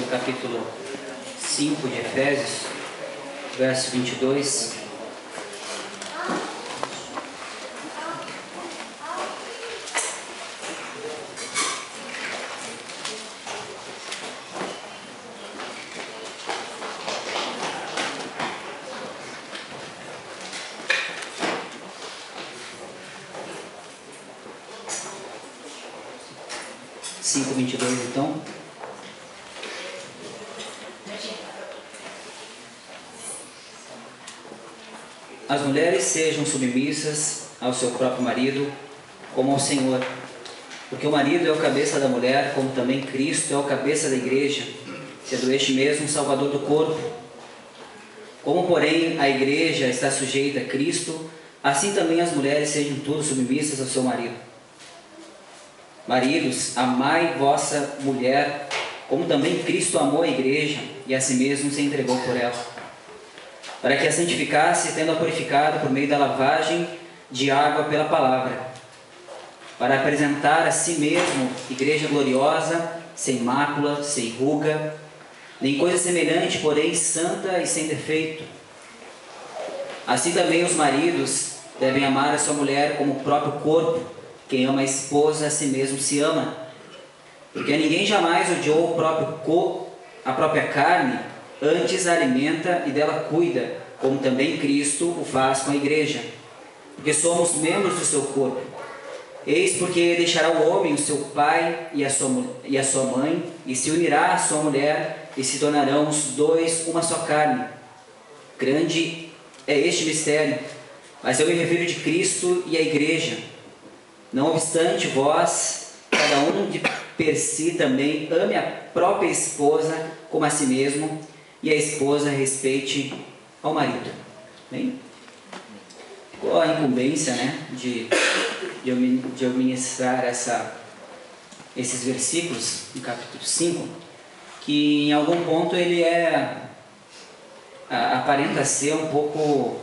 capítulo 5 de Efésios, verso 22. Então, as mulheres sejam submissas ao seu próprio marido, como ao Senhor, porque o marido é o cabeça da mulher, como também Cristo é o cabeça da igreja, sendo este mesmo o Salvador do corpo. Como, porém, a igreja está sujeita a Cristo, assim também as mulheres sejam todas submissas ao seu marido. Maridos, amai vossa mulher, como também Cristo amou a igreja e a si mesmo se entregou por ela, para que a santificasse, tendo-a purificado por meio da lavagem de água pela palavra, para apresentar a si mesmo igreja gloriosa, sem mácula, sem ruga, nem coisa semelhante, porém santa e sem defeito. Assim também os maridos devem amar a sua mulher como o próprio corpo. Quem ama a esposa, a si mesmo se ama. Porque ninguém jamais odiou a própria carne, antes a alimenta e dela cuida, como também Cristo o faz com a igreja. Porque somos membros do seu corpo. Eis porque deixará o homem o seu pai e a sua mãe, e se unirá à sua mulher, e se tornarão os dois uma só carne. Grande é este mistério, mas eu me refiro de Cristo e à igreja. Não obstante, vós, cada um de per si também, ame a própria esposa como a si mesmo, e a esposa respeite ao marido. Bem? Ficou a incumbência, né, de eu ministrar esses versículos no capítulo 5, que em algum ponto ele aparenta ser um pouco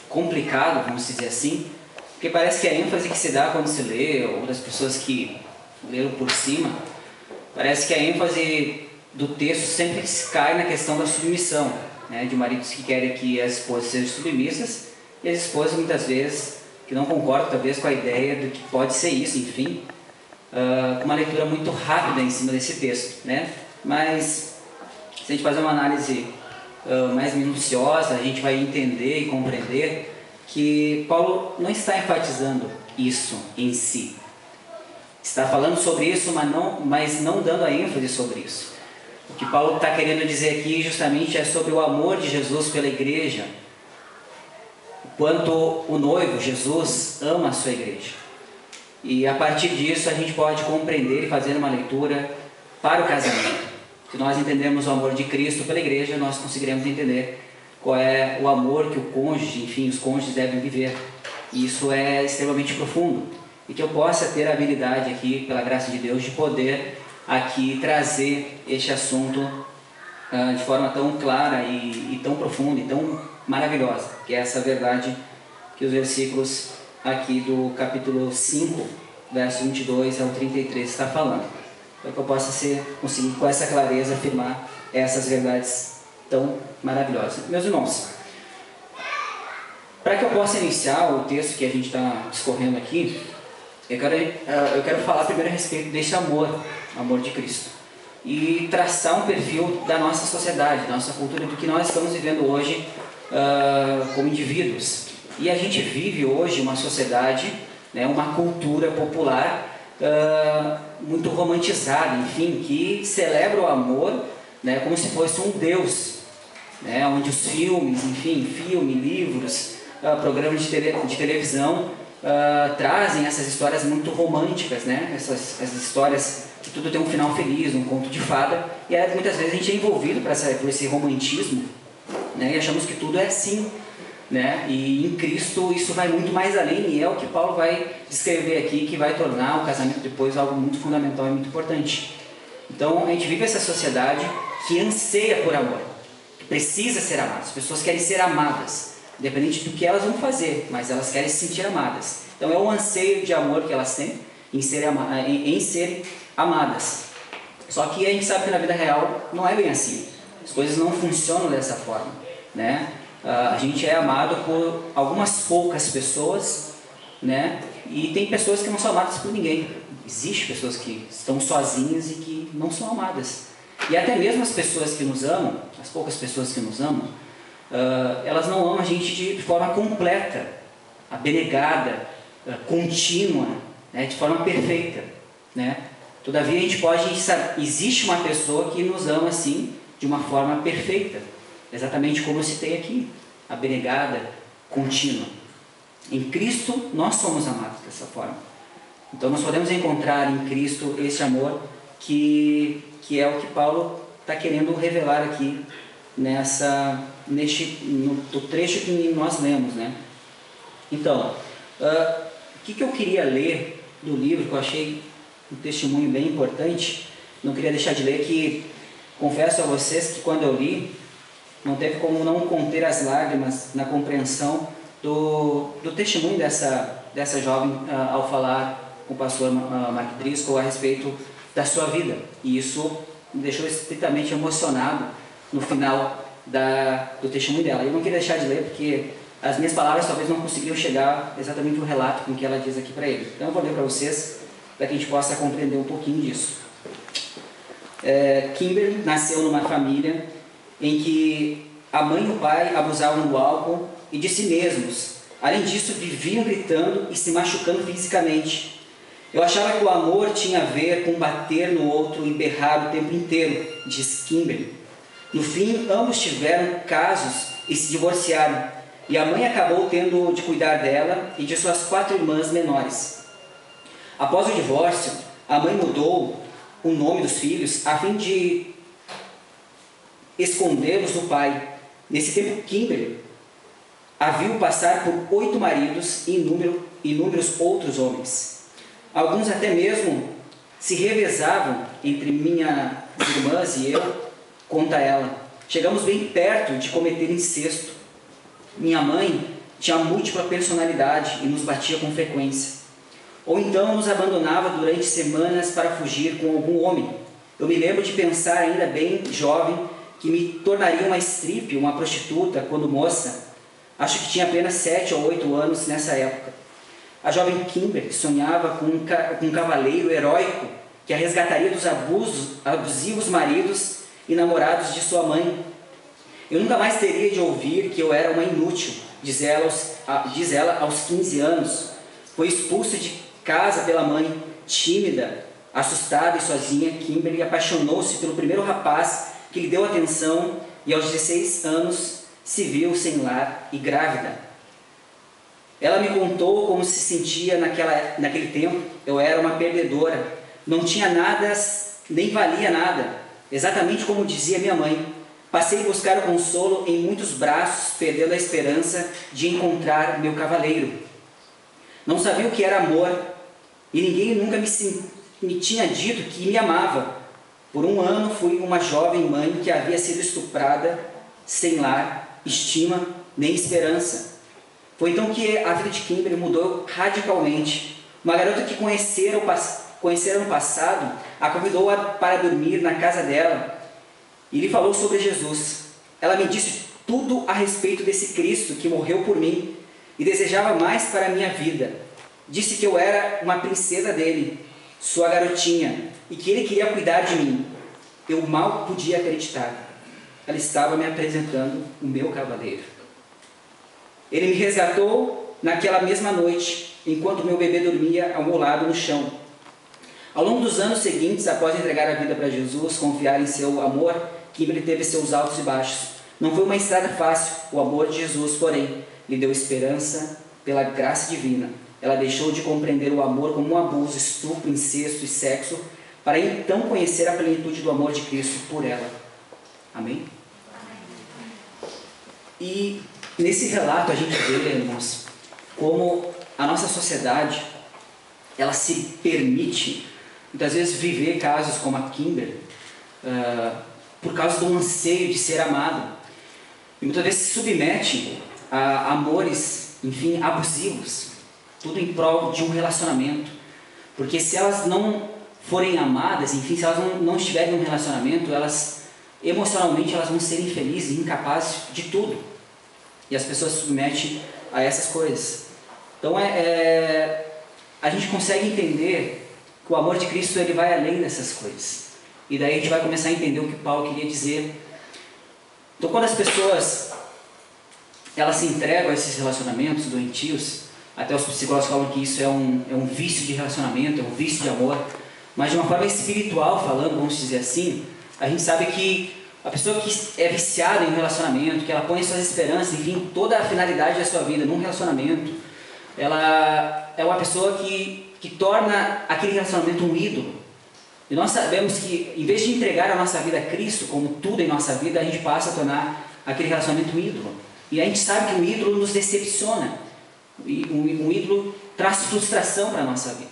complicado, vamos dizer assim, porque parece que a ênfase que se dá quando se lê, ou das pessoas que leram por cima, parece que a ênfase do texto sempre cai na questão da submissão, né, de maridos que querem que as esposas sejam submissas, e as esposas muitas vezes que não concordam talvez com a ideia do que pode ser isso, enfim, com uma leitura muito rápida em cima desse texto, né? Mas se a gente fazer uma análise mais minuciosa, a gente vai entender e compreender que Paulo não está enfatizando isso em si. Está falando sobre isso, mas não dando a ênfase sobre isso. O que Paulo está querendo dizer aqui justamente é sobre o amor de Jesus pela igreja. O quanto o noivo, Jesus, ama a sua igreja. E a partir disso a gente pode compreender e fazer uma leitura para o casamento. Se nós entendemos o amor de Cristo pela igreja, nós conseguiremos entender qual é o amor que o cônjuge, enfim, os cônjuges devem viver. E isso é extremamente profundo. E que eu possa ter a habilidade aqui, pela graça de Deus, de poder aqui trazer este assunto de forma tão clara e tão profunda e tão maravilhosa, que é essa verdade que os versículos aqui do capítulo 5, verso 22 ao 33 está falando. Para que eu possa conseguir com essa clareza afirmar essas verdades tão maravilhosa. Meus irmãos, para que eu possa iniciar o texto que a gente está discorrendo aqui, eu quero falar primeiro a respeito deste amor de Cristo, e traçar um perfil da nossa sociedade, da nossa cultura, do que nós estamos vivendo hoje como indivíduos. E a gente vive hoje uma sociedade, né, uma cultura popular muito romantizada, enfim, que celebra o amor, né, como se fosse um Deus, né, onde os filmes, enfim, livros, programas de televisão trazem essas histórias muito românticas, né, essas histórias que tudo tem um final feliz, um conto de fada, e muitas vezes a gente é envolvido por esse romantismo, né, e achamos que tudo é assim, né, e em Cristo isso vai muito mais além, e é o que Paulo vai descrever aqui, que vai tornar o casamento depois algo muito fundamental e muito importante. Então a gente vive essa sociedade que anseia por amor, que precisa ser amada. As pessoas querem ser amadas, independente do que elas vão fazer, mas elas querem se sentir amadas. Então é um anseio de amor que elas têm em serem amadas. Só que a gente sabe que na vida real não é bem assim. As coisas não funcionam dessa forma, né? A gente é amado por algumas poucas pessoas, né? E tem pessoas que não são amadas por ninguém. Existem pessoas que estão sozinhas e que não são amadas. E até mesmo as pessoas que nos amam, as poucas pessoas que nos amam, elas não amam a gente de forma completa, abnegada, contínua, né? De forma perfeita, né? Todavia a gente pode saber, existe uma pessoa que nos ama assim, de uma forma perfeita, exatamente como eu citei aqui, abnegada, contínua. Em Cristo nós somos amados dessa forma. Então nós podemos encontrar em Cristo esse amor que é o que Paulo está querendo revelar aqui no trecho que nós lemos, né? Então, o que eu queria ler do livro, que eu achei um testemunho bem importante, não queria deixar de ler, que confesso a vocês que quando eu li, não teve como não conter as lágrimas na compreensão do testemunho dessa jovem ao falar com o pastor Mark Driscoll a respeito da sua vida. E isso me deixou estritamente emocionado no final do testemunho dela. Eu não queria deixar de ler porque as minhas palavras talvez não conseguiriam chegar exatamente ao relato com que ela diz aqui para ele. Então eu vou ler para vocês, para que a gente possa compreender um pouquinho disso. Kimberly nasceu numa família em que a mãe e o pai abusavam do álcool e de si mesmos. Além disso, viviam gritando e se machucando fisicamente. Eu achava que o amor tinha a ver com bater no outro e berrar o tempo inteiro, diz Kimberly. No fim, ambos tiveram casos e se divorciaram, e a mãe acabou tendo de cuidar dela e de suas 4 irmãs menores. Após o divórcio, a mãe mudou o nome dos filhos a fim de escondê-los do pai. Nesse tempo, Kimberly a viu passar por 8 maridos e inúmeros outros homens. Alguns até mesmo se revezavam entre minhas irmãs e eu, conta ela. Chegamos bem perto de cometer incesto. Minha mãe tinha múltipla personalidade e nos batia com frequência. Ou então nos abandonava durante semanas para fugir com algum homem. Eu me lembro de pensar, ainda bem jovem, que me tornaria uma strip, uma prostituta, quando moça. Acho que tinha apenas 7 ou 8 anos nessa época. A jovem Kimberly sonhava com um cavaleiro heróico que a resgataria dos abusivos maridos e namorados de sua mãe. Eu nunca mais teria de ouvir que eu era uma inútil, diz ela aos 15 anos. Foi expulsa de casa pela mãe, tímida, assustada e sozinha. Kimberly apaixonou-se pelo primeiro rapaz que lhe deu atenção e aos 16 anos se viu sem lar e grávida. Ela me contou como se sentia naquele tempo. Eu era uma perdedora, não tinha nada, nem valia nada, exatamente como dizia minha mãe. Passei a buscar o consolo em muitos braços, perdendo a esperança de encontrar meu cavaleiro. Não sabia o que era amor, e ninguém nunca me tinha dito que me amava. Por um ano fui uma jovem mãe que havia sido estuprada, sem lar, estima, nem esperança. Foi então que a vida de Kimberly mudou radicalmente. Uma garota que conhecera no passado a convidou para dormir na casa dela e lhe falou sobre Jesus. Ela me disse tudo a respeito desse Cristo que morreu por mim e desejava mais para a minha vida. Disse que eu era uma princesa dele, sua garotinha, e que ele queria cuidar de mim. Eu mal podia acreditar. Ela estava me apresentando o meu cavaleiro. Ele me resgatou naquela mesma noite, enquanto meu bebê dormia ao meu lado no chão. Ao longo dos anos seguintes, após entregar a vida para Jesus, confiar em seu amor, Kimberly teve seus altos e baixos. Não foi uma estrada fácil. O amor de Jesus, porém, lhe deu esperança pela graça divina. Ela deixou de compreender o amor como um abuso, estupro, incesto e sexo, para então conhecer a plenitude do amor de Cristo por ela. Amém? E nesse relato a gente vê, irmãos, como a nossa sociedade, ela se permite, muitas vezes, viver casos como a Kimberly, por causa do anseio de ser amado. E muitas vezes se submete a amores, abusivos, tudo em prol de um relacionamento. Porque se elas não forem amadas, enfim, se elas não estiverem em um relacionamento, elas emocionalmente elas vão ser infelizes e incapazes de tudo. E as pessoas se submetem a essas coisas. Então a gente consegue entender que o amor de Cristo ele vai além dessas coisas. E daí a gente vai começar a entender o que Paulo queria dizer. Então quando as pessoas elas se entregam a esses relacionamentos doentios, até os psicólogos falam que isso é um vício de relacionamento, é um vício de amor, mas de uma forma espiritual falando, vamos dizer assim, a gente sabe que a pessoa que é viciada em um relacionamento, que ela põe suas esperanças, enfim, toda a finalidade da sua vida num relacionamento, ela é uma pessoa que torna aquele relacionamento um ídolo. E nós sabemos que, em vez de entregar a nossa vida a Cristo, como tudo em nossa vida, a gente passa a tornar aquele relacionamento um ídolo. E a gente sabe que o ídolo nos decepciona. Um ídolo traz frustração para a nossa vida.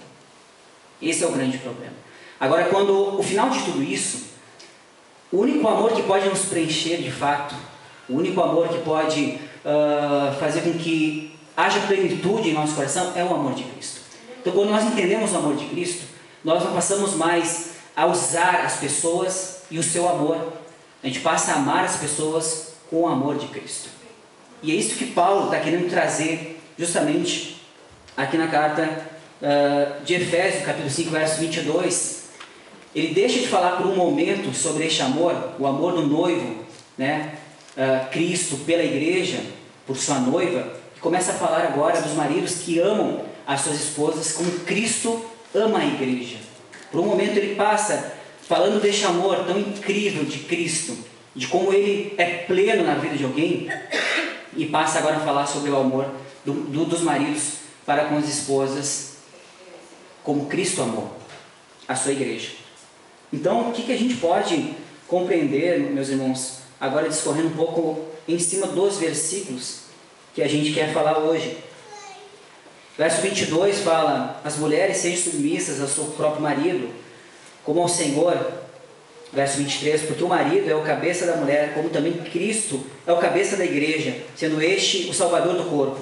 Esse é o grande problema. Agora, quando o final de tudo isso, o único amor que pode nos preencher de fato, o único amor que pode fazer com que haja plenitude em nosso coração é o amor de Cristo. Então, quando nós entendemos o amor de Cristo, nós não passamos mais a usar as pessoas e o seu amor. A gente passa a amar as pessoas com o amor de Cristo. E é isso que Paulo está querendo trazer justamente aqui na carta de Efésios, capítulo 5, verso 22. Ele deixa de falar por um momento sobre este amor, o amor do noivo, né? Cristo pela igreja, por sua noiva, e começa a falar agora dos maridos que amam as suas esposas como Cristo ama a igreja. Por um momento ele passa falando deste amor tão incrível de Cristo, de como ele é pleno na vida de alguém, e passa agora a falar sobre o amor dos maridos para com as esposas, como Cristo amou a sua igreja. Então, o que a gente pode compreender, meus irmãos, agora discorrendo um pouco em cima dos versículos que a gente quer falar hoje. Verso 22 fala: as mulheres sejam submissas ao seu próprio marido, como ao Senhor. Verso 23, porque o marido é o cabeça da mulher, como também Cristo é o cabeça da igreja, sendo este o salvador do corpo.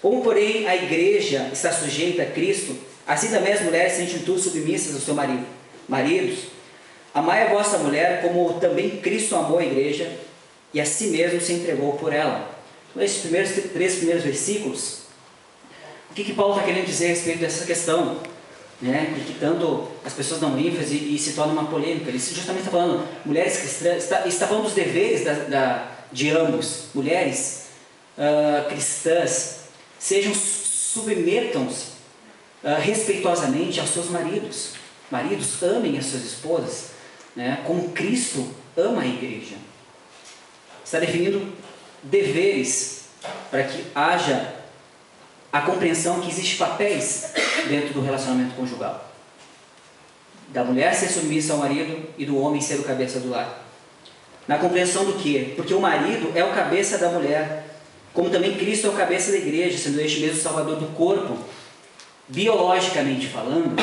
Como, porém, a igreja está sujeita a Cristo, assim também as mulheres sejam tudo submissas ao seu marido. Maridos, amai a vossa mulher, como também Cristo amou a igreja, e a si mesmo se entregou por ela. Então, esses três primeiros versículos, o que Paulo está querendo dizer a respeito dessa questão? Né? Porque tanto as pessoas dão ênfase e se torna uma polêmica. Ele justamente está falando, mulheres cristãs, está falando dos deveres de ambos. Mulheres cristãs, submetam-se respeitosamente aos seus maridos. Maridos, amem as suas esposas, né? Como Cristo ama a igreja. Está definindo deveres para que haja a compreensão que existem papéis dentro do relacionamento conjugal. Da mulher ser submissa ao marido e do homem ser o cabeça do lar. Na compreensão do quê? Porque o marido é o cabeça da mulher, como também Cristo é o cabeça da igreja, sendo este mesmo salvador do corpo. Biologicamente falando,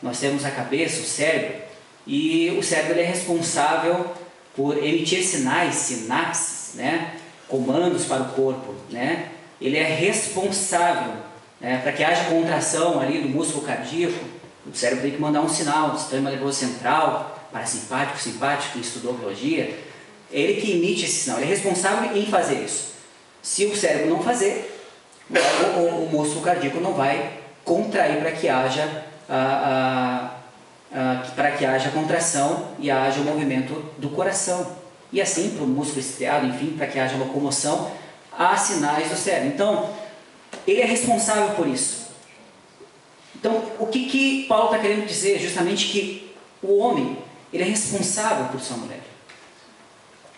nós temos a cabeça, o cérebro, e o cérebro ele é responsável por emitir sinais, sinapses, comandos para o corpo, Ele é responsável para que haja contração ali do músculo cardíaco. O cérebro tem que mandar um sinal, sistema nervoso central, parasimpático, simpático, quem estudou biologia. É ele que emite esse sinal, ele é responsável em fazer isso. Se o cérebro não fazer, o músculo cardíaco não vai contrair para que haja contração e haja o movimento do coração. E assim, para o músculo estriado, enfim, para que haja locomoção, há sinais do cérebro. Então, ele é responsável por isso. Então, o que Paulo está querendo dizer? Justamente que o homem, ele é responsável por sua mulher.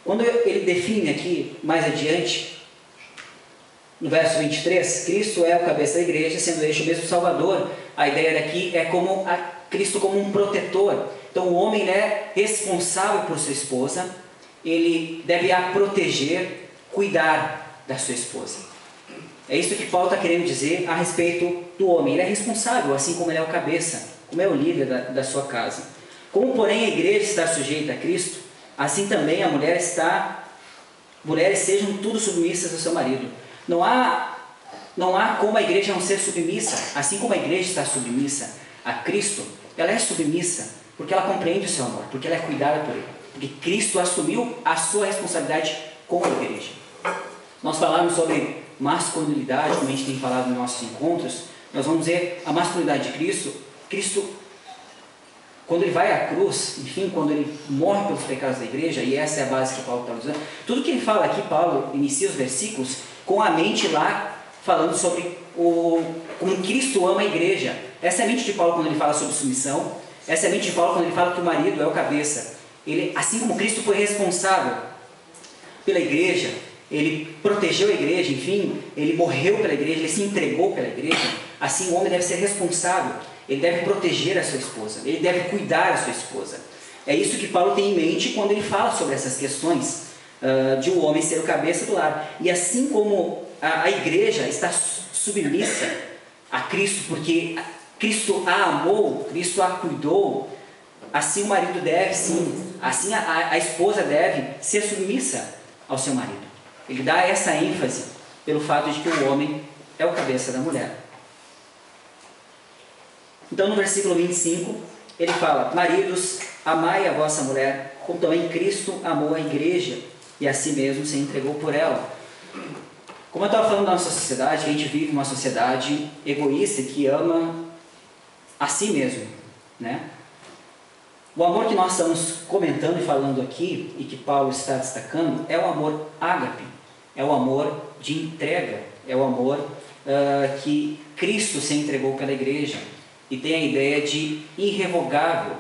Quando ele define aqui, mais adiante, no verso 23, Cristo é o cabeça da igreja, sendo este o mesmo Salvador. A ideia daqui é como Cristo como um protetor. Então, o homem é responsável por sua esposa, ele deve a proteger, cuidar da sua esposa. É isso que Paulo está querendo dizer a respeito do homem. Ele é responsável, assim como ele é o cabeça, como é o líder da sua casa. Como, porém, a igreja está sujeita a Cristo, assim também a mulher mulheres sejam tudo submissas ao seu marido. Não há como a igreja não ser submissa. Assim como a igreja está submissa a Cristo, ela é submissa porque ela compreende o seu amor, porque ela é cuidada por ele, porque Cristo assumiu a sua responsabilidade com a igreja. Nós falamos sobre masculinidade, como a gente tem falado nos nossos encontros, nós vamos ver a masculinidade de Cristo. Cristo, quando ele vai à cruz, enfim, quando ele morre pelos pecados da igreja, e essa é a base que Paulo está usando, tudo que ele fala aqui, Paulo inicia os versículos com a mente lá, falando sobre como Cristo ama a igreja. Essa é a mente de Paulo quando ele fala sobre submissão, essa é a mente de Paulo quando ele fala que o marido é o cabeça. Ele, assim como Cristo foi responsável pela igreja, ele protegeu a igreja, enfim, ele morreu pela igreja, ele se entregou pela igreja, assim o homem deve ser responsável, ele deve proteger a sua esposa, ele deve cuidar da sua esposa. É isso que Paulo tem em mente quando ele fala sobre essas questões de um homem ser o cabeça do lar. E assim como a igreja está submissa a Cristo, porque Cristo a amou, Cristo a cuidou, assim o marido deve, sim, assim a esposa deve ser submissa ao seu marido. Ele dá essa ênfase pelo fato de que o homem é o cabeça da mulher. Então no versículo 25, ele fala: maridos, amai a vossa mulher, como também Cristo amou a igreja e a si mesmo se entregou por ela. Como eu estava falando da nossa sociedade, a gente vive uma sociedade egoísta que ama a si mesmo, né? O amor que nós estamos comentando e falando aqui, e que Paulo está destacando, é o amor ágape, é o amor de entrega, é o amor que Cristo se entregou pela igreja, e tem a ideia de irrevogável,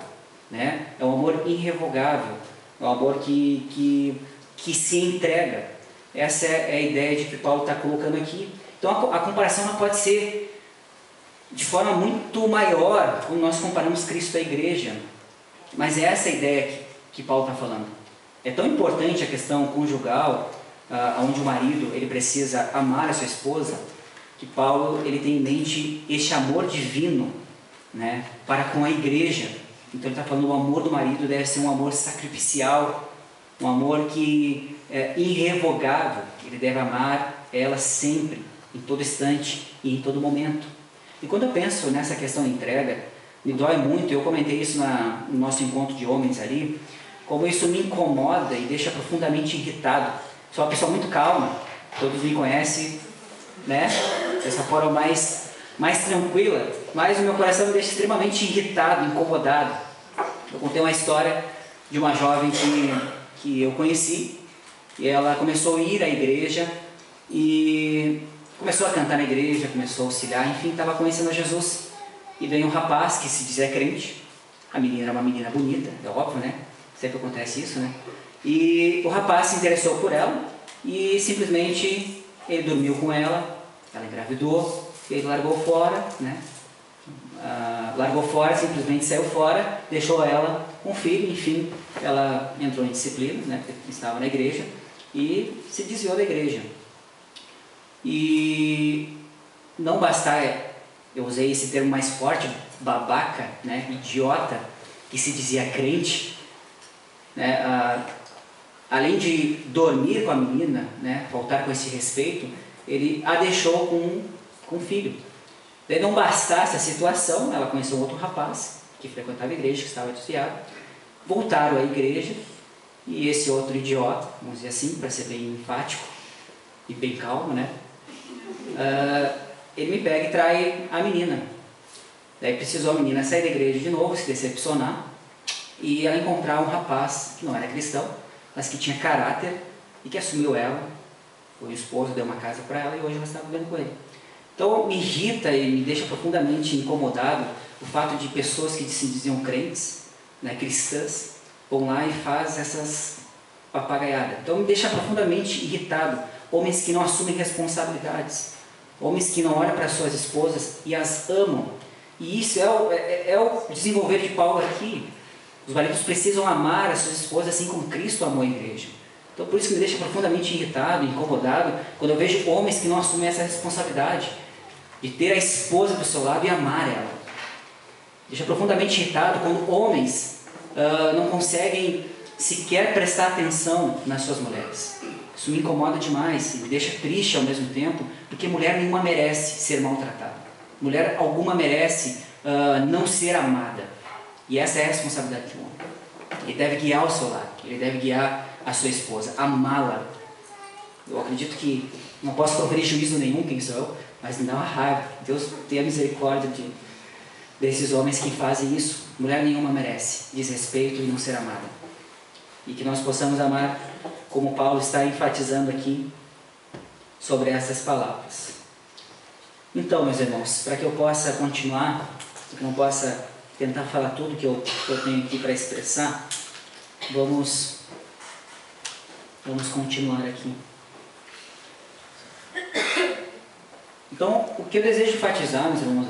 né? É um amor irrevogável, é um amor que se entrega. Essa é a ideia de que Paulo está colocando aqui. Então a comparação não pode ser de forma muito maior quando nós comparamos Cristo à igreja. Mas é essa a ideia que Paulo está falando. É tão importante a questão conjugal, onde o marido ele precisa amar a sua esposa, que Paulo ele tem em mente este amor divino, né, para com a igreja. Então ele está falando que o amor do marido deve ser um amor sacrificial, um amor que é irrevogável. Ele deve amar ela sempre, em todo instante e em todo momento. E quando eu penso nessa questão de entrega, me dói muito. Eu comentei isso no nosso encontro de homens ali, como isso me incomoda e deixa profundamente irritado. Sou uma pessoa muito calma, todos me conhecem, né, dessa forma mais tranquila, mas o meu coração me deixa extremamente irritado, incomodado. Eu contei uma história de uma jovem que eu conheci, e ela começou a ir à igreja e começou a cantar na igreja, começou a auxiliar, enfim, estava conhecendo a Jesus. E veio um rapaz que se dizia crente, a menina era uma menina bonita, é óbvio, né? Sempre acontece isso, né? E o rapaz se interessou por ela e simplesmente ele dormiu com ela engravidou, ele largou fora, né? Largou fora, simplesmente saiu fora, deixou ela com o filho, enfim, ela entrou em disciplina, né? Porque estava na igreja e se desviou da igreja. E não bastar, eu usei esse termo mais forte, babaca, né, idiota, que se dizia crente, né, além de dormir com a menina, né, faltar com esse respeito, ele a deixou com o filho. Daí não bastasse a situação, ela conheceu um outro rapaz que frequentava a igreja, que estava desviado, voltaram à igreja e esse outro idiota, vamos dizer assim, para ser bem enfático e bem calmo, né, ele me pega e trai a menina. Daí precisou a menina sair da igreja de novo, se decepcionar, e ela encontrar um rapaz que não era cristão, mas que tinha caráter e que assumiu ela, foi o esposo, deu uma casa para ela e hoje ela está vivendo com ele. Então me irrita e me deixa profundamente incomodado o fato de pessoas que se diziam crentes, né, cristãs, vão lá e fazem essas papagaiadas. Então me deixa profundamente irritado, homens que não assumem responsabilidades, homens que não olham para suas esposas e as amam. E isso é o desenvolver de Paulo aqui. Os maridos precisam amar as suas esposas assim como Cristo amou a igreja. Então por isso que me deixa profundamente irritado, incomodado, quando eu vejo homens que não assumem essa responsabilidade de ter a esposa do seu lado e amar ela. Deixa profundamente irritado quando homens não conseguem sequer prestar atenção nas suas mulheres. Isso me incomoda demais e me deixa triste ao mesmo tempo, porque mulher nenhuma merece ser maltratada. Mulher alguma merece não ser amada. E essa é a responsabilidade de um homem. Ele deve guiar o seu lar, ele deve guiar a sua esposa, amá-la. Eu acredito que não posso proferir juízo nenhum, quem sou eu, mas me dá uma raiva. Deus tenha misericórdia desses homens que fazem isso. Mulher nenhuma merece desrespeito e não ser amada. E que nós possamos amar, como Paulo está enfatizando aqui, sobre essas palavras. Então, meus irmãos, para que eu possa continuar, para que eu não possa tentar falar tudo que eu tenho aqui para expressar, vamos continuar aqui. Então, o que eu desejo enfatizar, meus irmãos,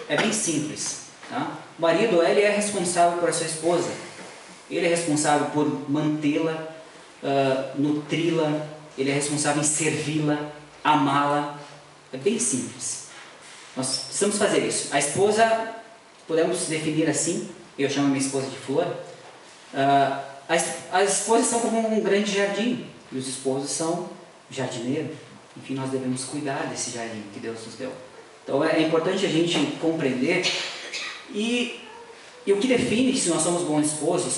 é bem simples. Tá? O marido, ele é responsável por a sua esposa. Ele é responsável por mantê-la, nutri-la, ele é responsável em servi-la, amá-la. É bem simples. Nós precisamos fazer isso. A esposa, podemos definir assim, eu chamo minha esposa de flor. As esposas são como um grande jardim, e os esposos são jardineiro. Enfim, nós devemos cuidar desse jardim que Deus nos deu. Então é importante a gente compreender. E o que define se nós somos bons esposos,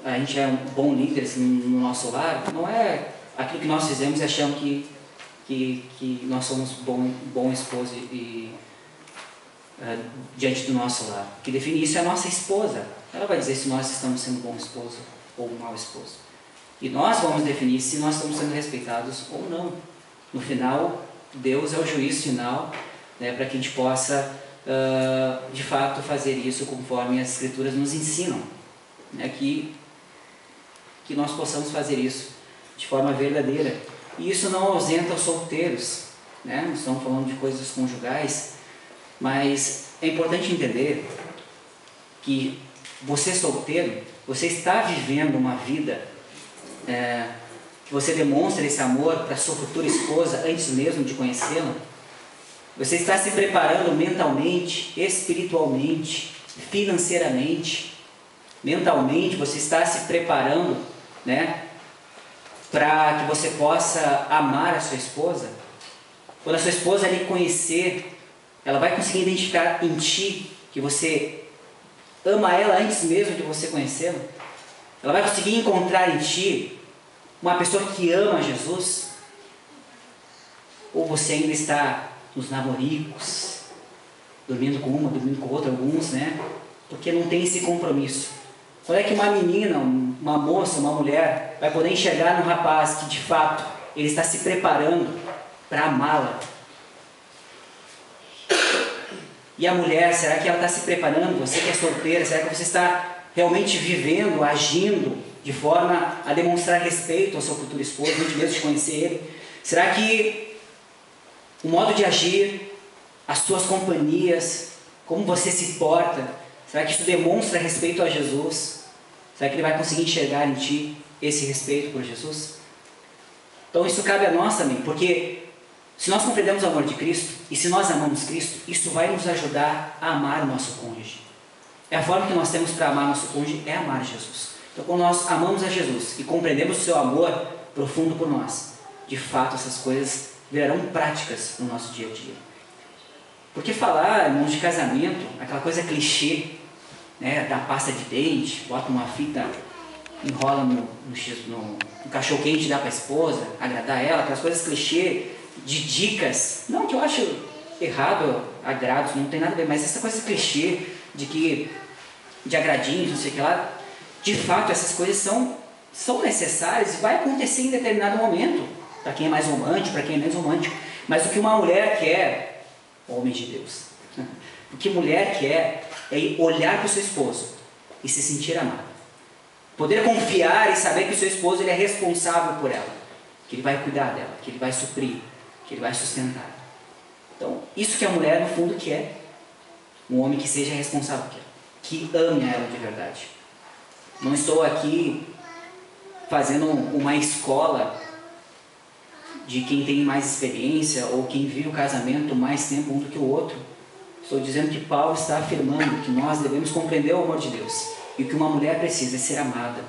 a gente é um bom líder assim, no nosso lar, não é aquilo que nós fizemos e achamos que nós somos bom esposo diante do nosso lar. O que define isso é a nossa esposa. Ela vai dizer se nós estamos sendo bom esposo ou mau esposo. E nós vamos definir se nós estamos sendo respeitados ou não. No final, Deus é o juiz final, né, para que a gente possa, de fato, fazer isso conforme as Escrituras nos ensinam. Né, que nós possamos fazer isso de forma verdadeira. E isso não ausenta os solteiros. Né? Não estamos falando de coisas conjugais, mas é importante entender que você solteiro, você está vivendo uma vida que você demonstra esse amor para sua futura esposa antes mesmo de conhecê-la. Você está se preparando mentalmente, espiritualmente, financeiramente, mentalmente, você está se preparando, né, para que você possa amar a sua esposa. Quando a sua esposa lhe conhecer, ela vai conseguir identificar em ti que você ama ela antes mesmo de você conhecê-la. Ela vai conseguir encontrar em ti uma pessoa que ama Jesus. Ou você ainda está nos namoricos, dormindo com uma, dormindo com outra, alguns, né? Porque não tem esse compromisso. Quando é que uma menina, uma moça, uma mulher vai poder enxergar no rapaz que de fato ele está se preparando para amá-la? E a mulher, será que ela está se preparando? Você que é solteira, será que você está realmente vivendo, agindo de forma a demonstrar respeito ao seu futuro esposo, antes mesmo de conhecer ele? Será que o modo de agir, as suas companhias, como você se porta, será que isso demonstra respeito a Jesus? Será que ele vai conseguir enxergar em ti esse respeito por Jesus? Então isso cabe a nós também, porque se nós compreendemos o amor de Cristo, e se nós amamos Cristo, isso vai nos ajudar a amar o nosso cônjuge. É a forma que nós temos para amar nosso cônjuge, é amar Jesus. Então quando nós amamos a Jesus e compreendemos o seu amor profundo por nós, de fato essas coisas virarão práticas no nosso dia a dia. Porque falar, irmãos, de casamento, aquela coisa clichê, né, da pasta de dente, bota uma fita, enrola no cachorro quente, dá para a esposa, agradar ela, aquelas coisas clichê de dicas, não que eu acho errado, agrados, não tem nada a ver, mas essa coisa clichê de agradinhos, não sei o que lá, de fato essas coisas são necessárias e vai acontecer em determinado momento, para quem é mais romântico, para quem é menos romântico. Mas o que uma mulher quer, homem de Deus, o que mulher quer é olhar para o seu esposo e se sentir amada. Poder confiar e saber que o seu esposo ele é responsável por ela, que ele vai cuidar dela, que ele vai suprir, que ele vai sustentar. Então, isso que a mulher no fundo quer, um homem que seja responsável por ela, que ame ela de verdade. Não estou aqui fazendo uma escola de quem tem mais experiência ou quem vive o casamento mais tempo um do que o outro. Estou dizendo que Paulo está afirmando que nós devemos compreender o amor de Deus e o que uma mulher precisa é ser amada,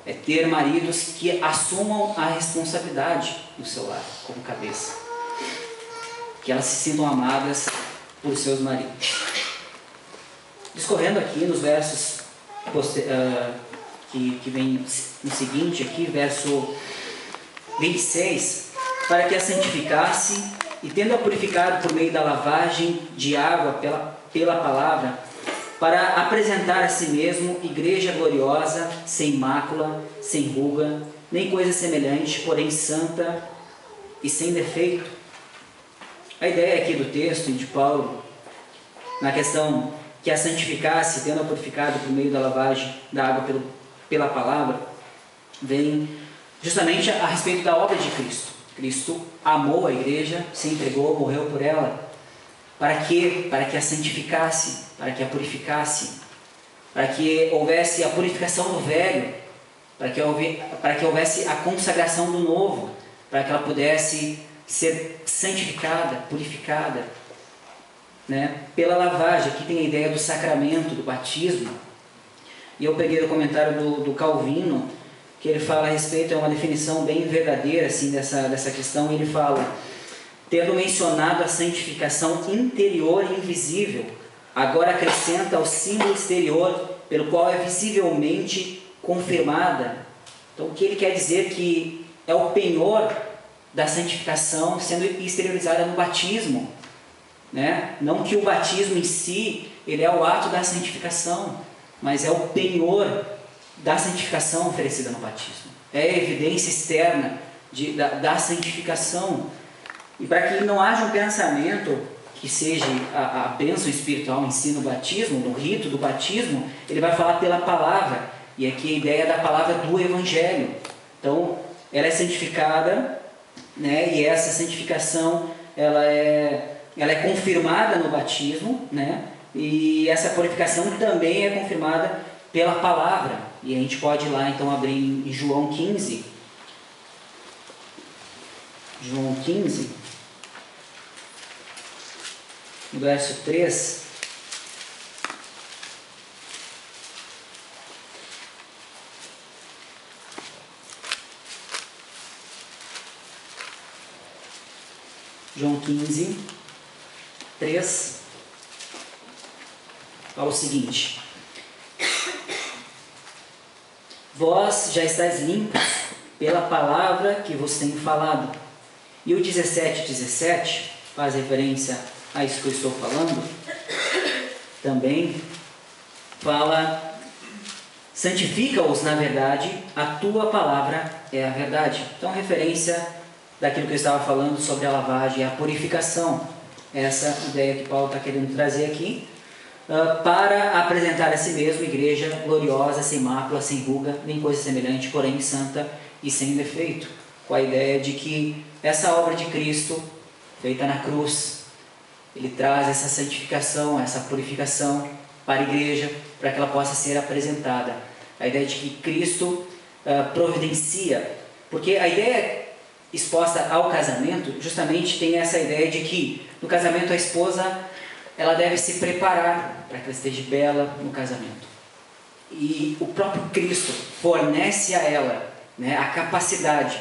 é ter maridos que assumam a responsabilidade do seu lar como cabeça, que elas se sintam amadas por seus maridos. discorrendo aqui nos versos que vem no seguinte, aqui, verso 26, para que a santificasse, e tendo-a purificado por meio da lavagem de água pela palavra, para apresentar a si mesmo igreja gloriosa, sem mácula, sem ruga, nem coisa semelhante, porém santa e sem defeito. A ideia aqui do texto de Paulo, na questão que a santificasse, tendo-a purificado por meio da lavagem da água pela palavra, vem justamente a respeito da obra de Cristo. Cristo amou a igreja, se entregou, morreu por ela. Para quê? Para que a santificasse, para que a purificasse, para que houvesse a purificação do velho, para que houvesse a consagração do novo, para que ela pudesse ser santificada, purificada, né? Pela lavagem. Aqui tem a ideia do sacramento, do batismo. E eu peguei o comentário do Calvino, que ele fala a respeito, é uma definição bem verdadeira assim, dessa questão. Ele fala: tendo mencionado a santificação interior e invisível, agora acrescenta o símbolo exterior, pelo qual é visivelmente confirmada. Então, o que ele quer dizer que é o penhor da santificação sendo exteriorizada no batismo, né? Não que o batismo em si, ele é o ato da santificação, mas é o penhor da santificação oferecida no batismo. É a evidência externa da santificação. E para que não haja um pensamento que seja a bênção espiritual em si no batismo, no rito do batismo, ele vai falar pela palavra. E aqui a ideia da palavra do Evangelho. Então, ela é santificada, né? E essa santificação ela é confirmada no batismo, né? E essa purificação também é confirmada pela palavra. E a gente pode ir lá então abrir em João 15. João 15, no verso 3. João 15, 3, fala o seguinte: vós já estáis limpos pela palavra que vos tenho falado. E o 17 faz referência a isso que eu estou falando. Também fala: santifica-os na verdade, a tua palavra é a verdade. Então, referência daquilo que eu estava falando sobre a lavagem e a purificação. Essa ideia que Paulo está querendo trazer aqui, para apresentar a si mesmo igreja gloriosa, sem mácula, sem ruga, nem coisa semelhante, porém santa e sem defeito. Com a ideia de que essa obra de Cristo, feita na cruz, ele traz essa santificação, essa purificação para a igreja, para que ela possa ser apresentada. A ideia de que Cristo providencia, porque a ideia exposta ao casamento justamente tem essa ideia de que no casamento a esposa ela deve se preparar para que ela esteja bela no casamento. E o próprio Cristo fornece a ela, né, a capacidade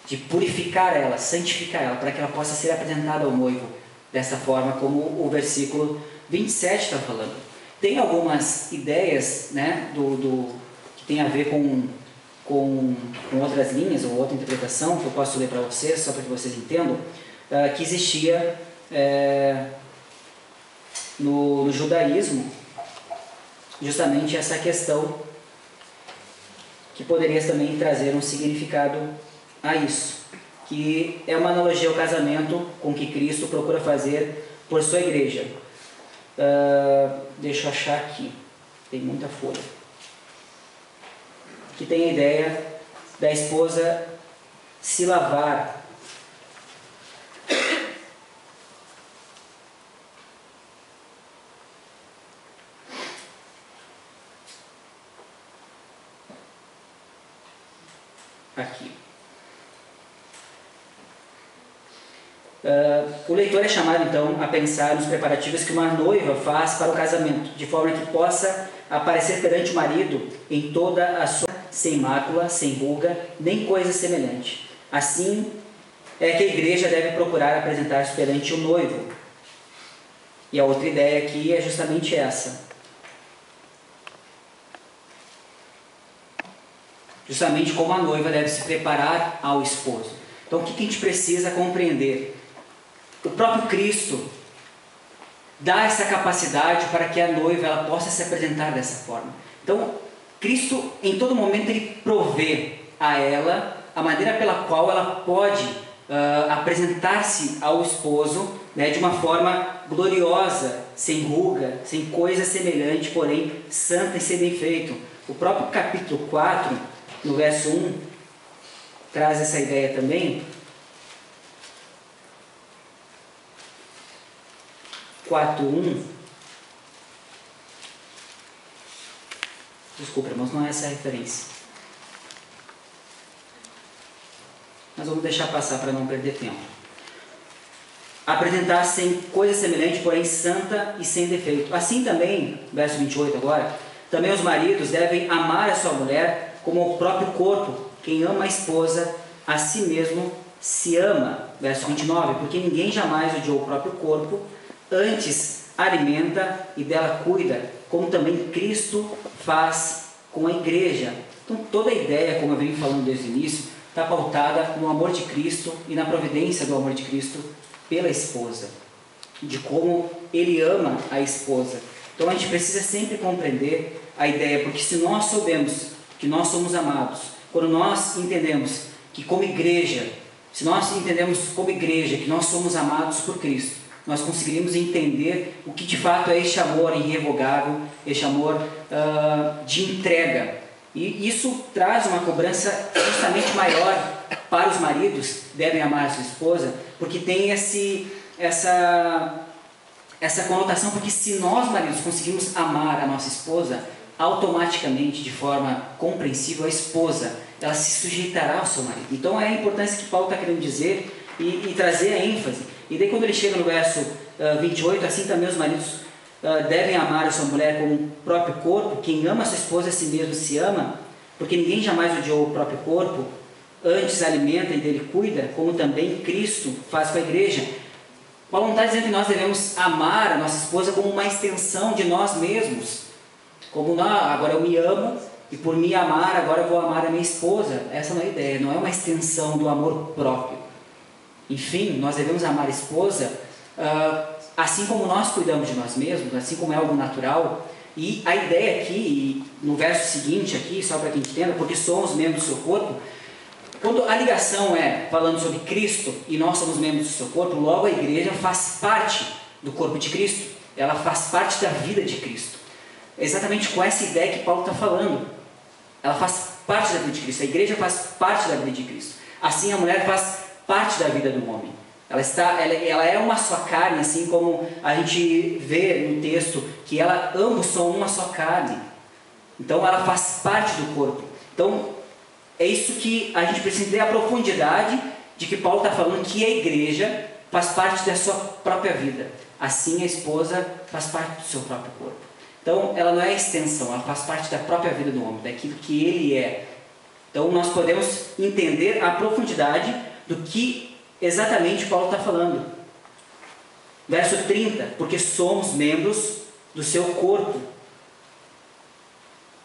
de purificar ela, santificar ela, para que ela possa ser apresentada ao noivo dessa forma, como o versículo 27 está falando. Tem algumas ideias, né, que tem a ver com outras linhas ou outra interpretação que eu posso ler para vocês, só para que vocês entendam, que existia no judaísmo justamente essa questão que poderia também trazer um significado a isso, que é uma analogia ao casamento com que Cristo procura fazer por sua igreja. Deixa eu achar aqui, tem muita folha. Que tem a ideia da esposa se lavar. Aqui. O leitor é chamado então a pensar nos preparativos que uma noiva faz para o casamento, de forma que possa aparecer perante o marido em toda a sua sem mácula, sem ruga, nem coisa semelhante. Assim é que a igreja deve procurar apresentar-se perante o noivo. E a outra ideia aqui é justamente essa. justamente como a noiva deve se preparar ao esposo. Então, o que a gente precisa compreender? O próprio Cristo dá essa capacidade para que a noiva ela possa se apresentar dessa forma. Então, Cristo, em todo momento, ele provê a ela a maneira pela qual ela pode apresentar-se ao esposo, né, de uma forma gloriosa, sem ruga, sem coisa semelhante, porém santa e sem defeito. O próprio capítulo 4, no verso 1, traz essa ideia também. 4:1. Desculpa, irmãos, não é essa a referência. Mas vamos deixar passar para não perder tempo. Apresentar sem coisa semelhante, porém santa e sem defeito. Assim também, verso 28 agora, também os maridos devem amar a sua mulher como o próprio corpo. Quem ama a esposa, a si mesmo se ama. Verso 29, porque ninguém jamais odiou o próprio corpo, antes alimenta e dela cuida, como também Cristo faz com a igreja. Então toda a ideia, como eu venho falando desde o início, está pautada no amor de Cristo e na providência do amor de Cristo pela esposa, de como ele ama a esposa. Então a gente precisa sempre compreender a ideia, porque se nós soubemos que nós somos amados, quando nós entendemos que como igreja, se nós entendemos como igreja que nós somos amados por Cristo, nós conseguiríamos entender o que de fato é este amor irrevogável, este amor de entrega. E isso traz uma cobrança justamente maior para os maridos, devem amar a sua esposa, porque tem essa conotação, porque se nós maridos conseguimos amar a nossa esposa, automaticamente, de forma compreensível, a esposa, ela se sujeitará ao seu marido. Então é a importância que Paulo está querendo dizer e trazer a ênfase. E daí quando ele chega no verso 28, assim também os maridos devem amar a sua mulher como o próprio corpo. Quem ama a sua esposa a si mesmo se ama, porque ninguém jamais odiou o próprio corpo, antes alimenta e dele cuida, como também Cristo faz com a igreja. Paulo não está dizendo que nós devemos amar a nossa esposa como uma extensão de nós mesmos, como não, agora eu me amo e por me amar agora eu vou amar a minha esposa. Essa não é a ideia, não é uma extensão do amor próprio. Enfim, nós devemos amar a esposa assim como nós cuidamos de nós mesmos, assim como é algo natural. E a ideia aqui, no verso seguinte aqui, só para que a gente entenda, porque somos membros do seu corpo, quando a ligação é falando sobre Cristo e nós somos membros do seu corpo, logo a igreja faz parte do corpo de Cristo, ela faz parte da vida de Cristo. É exatamente com essa ideia que Paulo está falando. Ela faz parte da vida de Cristo, a igreja faz parte da vida de Cristo. Assim a mulher faz parte da vida do homem. Ela é uma só carne, assim como a gente vê no texto que ambos são uma só carne. Então ela faz parte do corpo. Então é isso que a gente precisa ter a profundidade de que Paulo está falando, que a igreja faz parte da sua própria vida. Assim a esposa faz parte do seu próprio corpo. Então ela não é extensão, ela faz parte da própria vida do homem, daquilo que ele é. Então nós podemos entender a profundidade do que exatamente Paulo está falando. Verso 30, porque somos membros do seu corpo.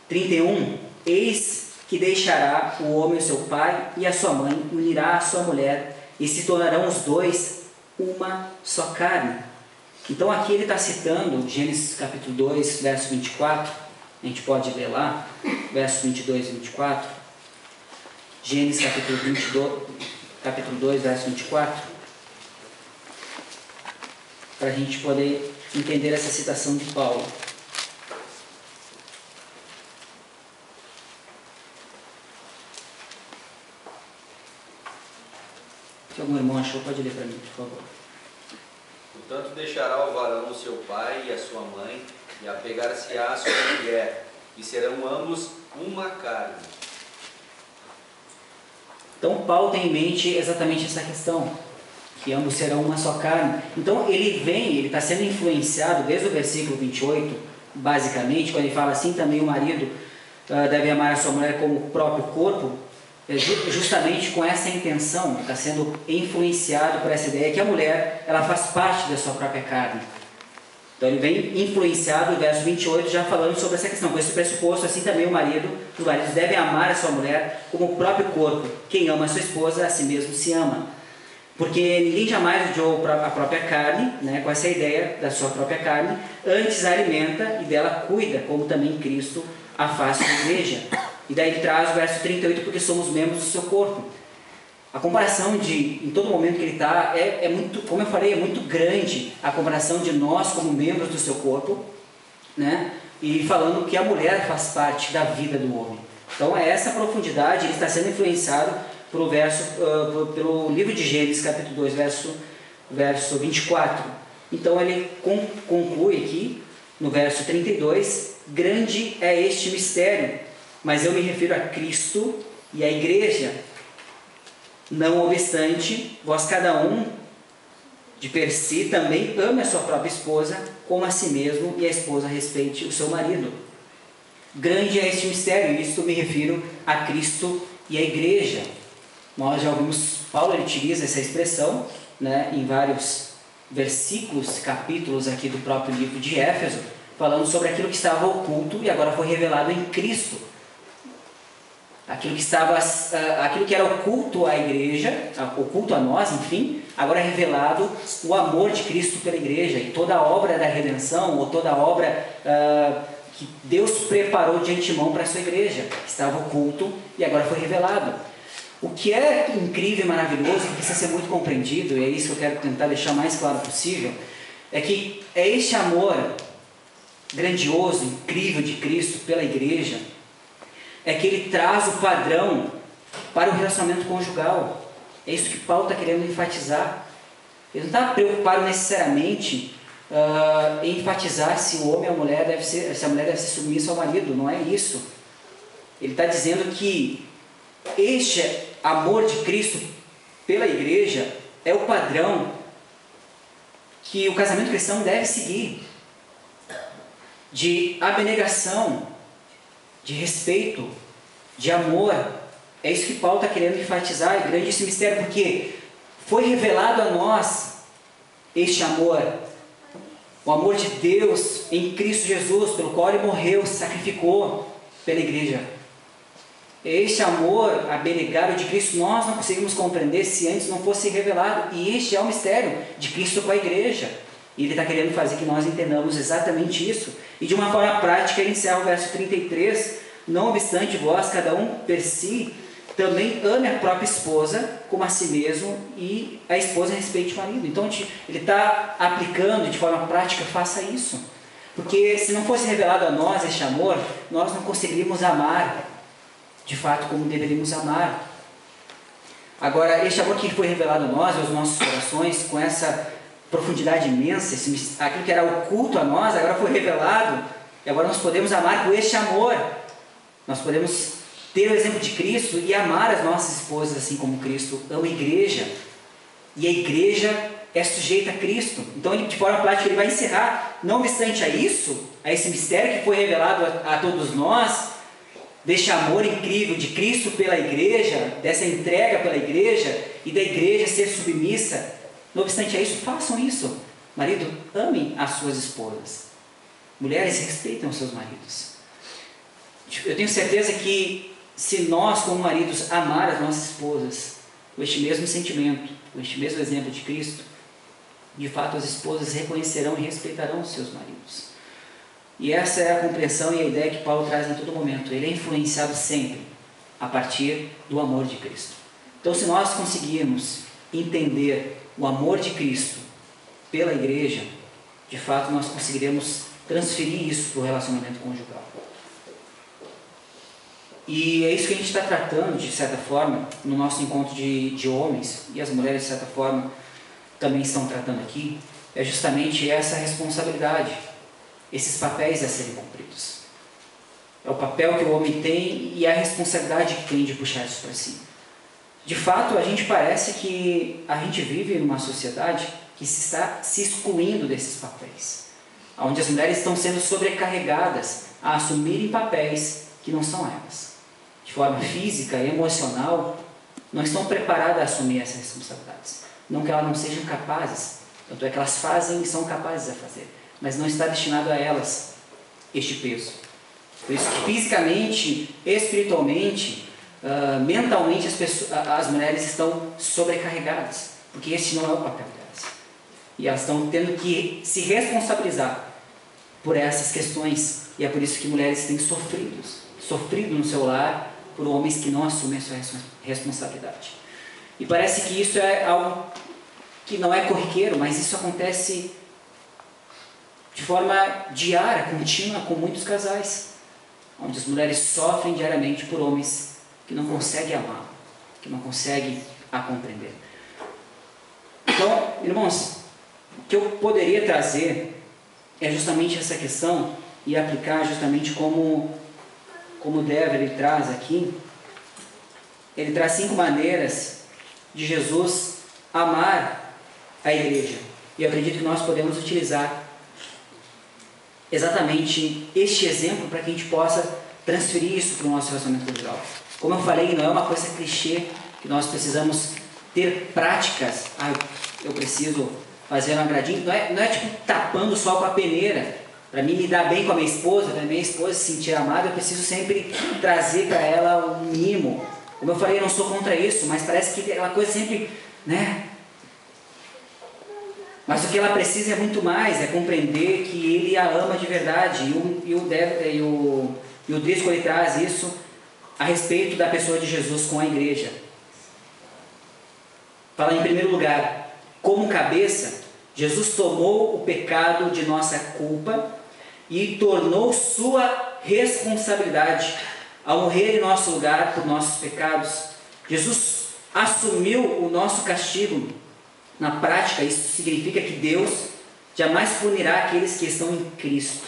31, eis que deixará o homem o seu pai e a sua mãe, unirá a sua mulher, e se tornarão os dois uma só carne. Então aqui ele está citando Gênesis capítulo 2, verso 24, a gente pode ler lá, versos 22 e 24, Gênesis capítulo 2, verso 24, para a gente poder entender essa citação de Paulo. Se algum irmão achou, pode ler para mim, por favor. Portanto, deixará o varão o seu pai e a sua mãe, e apegar-se-á à sua mulher, e serão ambos uma carne. Então Paulo tem em mente exatamente essa questão, que ambos serão uma só carne. Então ele está sendo influenciado desde o versículo 28, basicamente, quando ele fala assim, também o marido deve amar a sua mulher como o próprio corpo, justamente com essa intenção, está sendo influenciado por essa ideia que a mulher, ela faz parte da sua própria carne. Então ele vem influenciado, no verso 28, já falando sobre essa questão. Com esse pressuposto, assim também os maridos devem amar a sua mulher como o próprio corpo. Quem ama a sua esposa, a si mesmo se ama. Porque ninguém jamais odiou a própria carne, né, com essa ideia da sua própria carne, antes a alimenta e dela cuida, como também Cristo a faz com a igreja. E daí ele traz o verso 38, porque somos membros do seu corpo. A comparação em todo momento que ele está, é muito, como eu falei, é muito grande a comparação de nós como membros do seu corpo, né? E falando que a mulher faz parte da vida do homem. Então é essa profundidade, ele está sendo influenciado pelo livro de Gênesis, capítulo 2, verso 24. Então ele conclui aqui, no verso 32, grande é este mistério, mas eu me refiro a Cristo e a igreja. Não obstante, vós cada um de per si também ame a sua própria esposa como a si mesmo, e a esposa respeite o seu marido. Grande é este mistério, isto me refiro a Cristo e a igreja. Nós já ouvimos, Paulo ele utiliza essa expressão, né, em vários versículos, capítulos aqui do próprio livro de Éfeso, falando sobre aquilo que estava oculto e agora foi revelado em Cristo. Aquilo que era oculto à igreja, oculto a nós, enfim, agora é revelado o amor de Cristo pela igreja, e toda a obra da redenção, ou toda a obra que Deus preparou de antemão para a sua igreja, estava oculto e agora foi revelado. O que é incrível e maravilhoso, que precisa ser muito compreendido, e é isso que eu quero tentar deixar o mais claro possível, é que é este amor grandioso, incrível de Cristo pela igreja, é que ele traz o padrão para o relacionamento conjugal. É isso que Paulo está querendo enfatizar. Ele não está preocupado necessariamente em enfatizar se o homem ou a mulher se a mulher deve ser submissa ao marido. Não é isso. Ele está dizendo que este amor de Cristo pela igreja é o padrão que o casamento cristão deve seguir, de abnegação, de respeito, de amor. É isso que Paulo está querendo enfatizar, é grande esse mistério, porque foi revelado a nós este amor, o amor de Deus em Cristo Jesus, pelo qual Ele morreu, se sacrificou pela igreja. Este amor abnegado de Cristo nós não conseguimos compreender se antes não fosse revelado, e este é o mistério de Cristo com a igreja. E Ele está querendo fazer que nós entendamos exatamente isso. E de uma forma prática, ele encerra o verso 33, não obstante vós, cada um per si, também ame a própria esposa como a si mesmo, e a esposa respeite o marido. Então ele está aplicando de forma prática, faça isso. Porque se não fosse revelado a nós este amor, nós não conseguiríamos amar de fato como deveríamos amar. Agora, este amor que foi revelado a nós, aos nossos corações, com essa profundidade imensa, aquilo que era oculto a nós, agora foi revelado, e agora nós podemos amar com este amor. Nós podemos ter o exemplo de Cristo e amar as nossas esposas assim como Cristo ama a igreja, e a igreja é sujeita a Cristo. Então ele, de forma prática, ele vai encerrar, não obstante a isso, a esse mistério que foi revelado a todos nós, deste amor incrível de Cristo pela igreja, dessa entrega pela igreja, e da igreja ser submissa. Não obstante a isso, façam isso. Marido, amem as suas esposas. Mulheres, respeitem os seus maridos. Eu tenho certeza que se nós, como maridos, amar as nossas esposas com este mesmo sentimento, com este mesmo exemplo de Cristo, de fato as esposas reconhecerão e respeitarão os seus maridos. E essa é a compreensão e a ideia que Paulo traz em todo momento. Ele é influenciado sempre a partir do amor de Cristo. Então, se nós conseguirmos entender o amor de Cristo pela igreja, de fato nós conseguiremos transferir isso para o relacionamento conjugal. E é isso que a gente está tratando, de certa forma, no nosso encontro de homens, e as mulheres, de certa forma, também estão tratando aqui, é justamente essa responsabilidade, esses papéis a serem cumpridos. É o papel que o homem tem e a responsabilidade que tem de puxar isso para si. De fato, a gente parece que a gente vive numa sociedade que se está se excluindo desses papéis, onde as mulheres estão sendo sobrecarregadas a assumirem papéis que não são elas. De forma física e emocional, não estão preparadas a assumir essas responsabilidades. Não que elas não sejam capazes, tanto é que elas fazem e são capazes de fazer, mas não está destinado a elas este peso. Por isso que fisicamente, espiritualmente, mentalmente as mulheres estão sobrecarregadas, porque esse não é o papel delas. E elas estão tendo que se responsabilizar por essas questões, e é por isso que mulheres têm sofrido no seu lar por homens que não assumem a sua responsabilidade. E parece que isso é algo que não é corriqueiro, mas isso acontece de forma diária, contínua, com muitos casais, onde as mulheres sofrem diariamente por homens que não conseguem amar, que não conseguem a compreender. Então, irmãos, o que eu poderia trazer é justamente essa questão e aplicar justamente como Dever ele traz aqui. Ele traz 5 maneiras de Jesus amar a igreja. E eu acredito que nós podemos utilizar exatamente este exemplo para que a gente possa transferir isso para o nosso relacionamento cultural. Como eu falei, não é uma coisa clichê que nós precisamos ter práticas. Eu preciso fazer um agradinho. Não é tipo tapando o sol com a peneira. Para mim me dar bem com a minha esposa, para minha esposa se sentir amada, eu preciso sempre trazer para ela um mimo. Como eu falei, eu não sou contra isso, mas parece que aquela coisa sempre, né? Mas o que ela precisa é muito mais, é compreender que ele a ama de verdade. E o Driscoll ele traz isso a respeito da pessoa de Jesus com a igreja. Fala em primeiro lugar, como cabeça, Jesus tomou o pecado de nossa culpa e tornou sua responsabilidade ao morrer em nosso lugar por nossos pecados. Jesus assumiu o nosso castigo. Na prática, isso significa que Deus jamais punirá aqueles que estão em Cristo.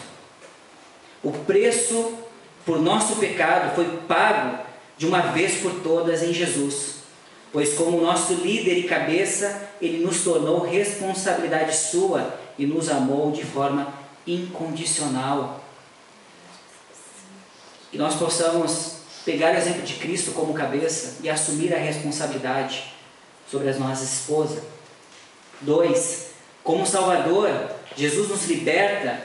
O preço por nosso pecado foi pago de uma vez por todas em Jesus, pois como nosso líder e cabeça, Ele nos tornou responsabilidade sua e nos amou de forma incondicional. Que nós possamos pegar o exemplo de Cristo como cabeça e assumir a responsabilidade sobre as nossas esposas. 2. Como Salvador, Jesus nos liberta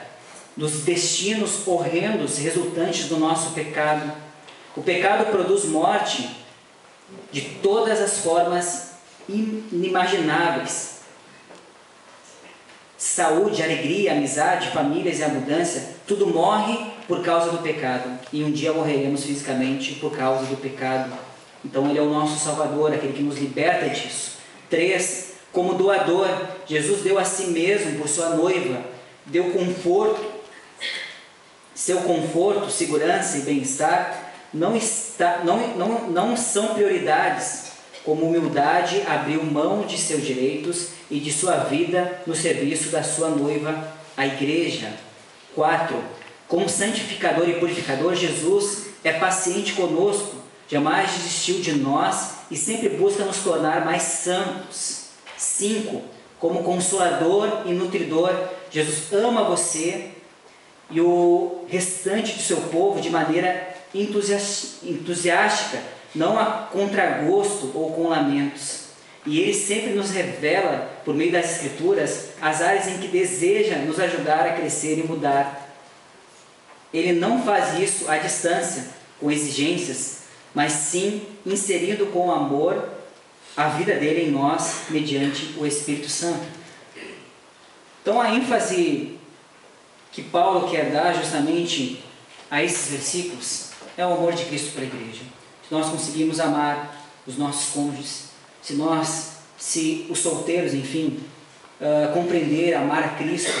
dos destinos horrendos resultantes do nosso pecado. O pecado produz morte de todas as formas inimagináveis. Saúde, alegria, amizade, famílias e abundância, tudo morre por causa do pecado. E um dia morreremos fisicamente por causa do pecado. Então Ele é o nosso Salvador, aquele que nos liberta disso. 3. Como doador, Jesus deu a si mesmo por sua noiva, deu conforto. Seu conforto, segurança e bem-estar não são prioridades, como humildade abriu mão de seus direitos e de sua vida no serviço da sua noiva, a igreja. 4. Como santificador e purificador, Jesus é paciente conosco, jamais desistiu de nós e sempre busca nos tornar mais santos. 5. Como consolador e nutridor, Jesus ama você e o restante do seu povo de maneira entusiástica, não a contragosto ou com lamentos. E Ele sempre nos revela, por meio das Escrituras, as áreas em que deseja nos ajudar a crescer e mudar. Ele não faz isso à distância, com exigências, mas sim inserindo com amor a vida dele em nós, mediante o Espírito Santo. Então a ênfase que Paulo quer dar justamente a esses versículos é o amor de Cristo para a igreja. Se nós conseguimos amar os nossos cônjuges, se os solteiros, enfim, compreender, amar a Cristo,